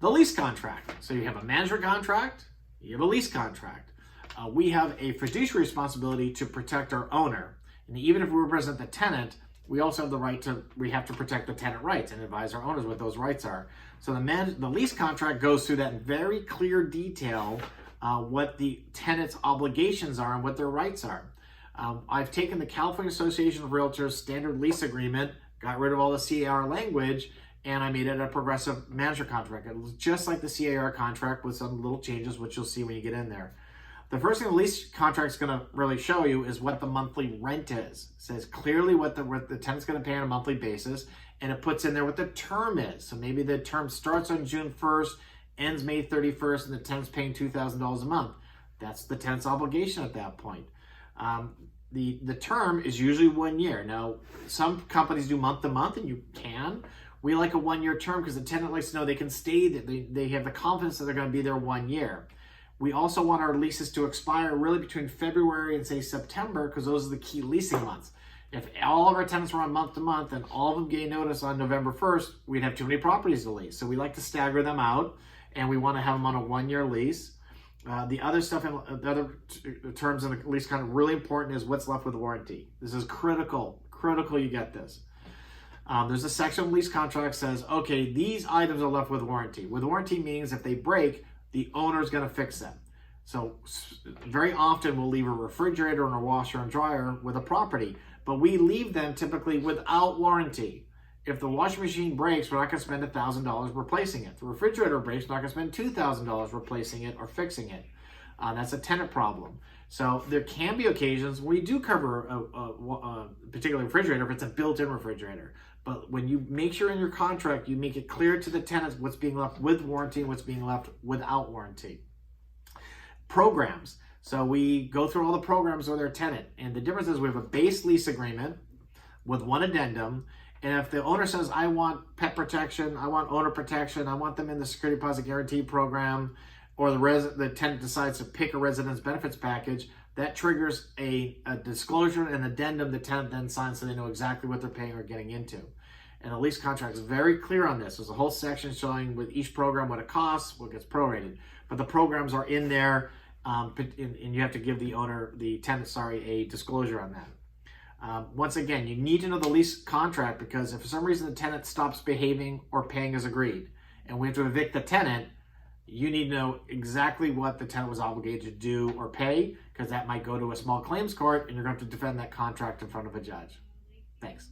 The lease contract. So you have a management contract, you have a lease contract. We have a fiduciary responsibility to protect our owner. And even if we represent the tenant, we also have the right to, we have to protect the tenant rights and advise our owners what those rights are. So the lease contract goes through that in very clear detail, what the tenant's obligations are and what their rights are. I've taken the California Association of Realtors standard lease agreement, got rid of all the CAR language, and I made it a progressive manager contract. It was just like the CAR contract with some little changes, which you'll see when you get in there. The first thing the lease contract is going to really show you is what the monthly rent is. It says clearly what the tenant's going to pay on a monthly basis, and it puts in there what the term is. So maybe the term starts on June 1st, ends May 31st, and the tenant's paying $2,000 a month. That's the tenant's obligation at that point. The term is usually 1 year. Now, some companies do month to month, and you can. We like a 1 year term because the tenant likes to know they can stay, that they have the confidence that they're going to be there 1 year. We also want our leases to expire really between February and say September, because those are the key leasing months. If all of our tenants were on month to month and all of them gave notice on November 1st, we'd have too many properties to lease. So we like to stagger them out, and we want to have them on a 1 year lease. The other stuff, the other terms in the lease contract really important is what's left with warranty. This is critical you get this. There's a section of lease contract says, okay, these items are left with warranty. With warranty means if they break, the owner is going to fix them. So very often we'll leave a refrigerator and a washer and dryer with a property, but we leave them typically without warranty. If the washing machine breaks, we're not going to spend $1,000 replacing it. If the refrigerator breaks, we're not going to spend $2,000 replacing it or fixing it. That's a tenant problem. So there can be occasions where we do cover a particular refrigerator if it's a built-in refrigerator. But when you make sure in your contract, you make it clear to the tenants what's being left with warranty and what's being left without warranty. Programs. So we go through all the programs with our tenant. And the difference is we have a base lease agreement with one addendum. And if the owner says, I want pet protection, I want owner protection, I want them in the security deposit guarantee program, or the tenant decides to pick a residence benefits package, that triggers a disclosure and addendum the tenant then signs so they know exactly what they're paying or getting into. And the lease contract is very clear on this. There's a whole section showing with each program what it costs, what gets prorated. But the programs are in there, and you have to give the tenant, a disclosure on that. Once again, you need to know the lease contract, because if for some reason the tenant stops behaving or paying as agreed, and we have to evict the tenant, you need to know exactly what the tenant was obligated to do or pay, because that might go to a small claims court and you're going to have to defend that contract in front of a judge. Thanks.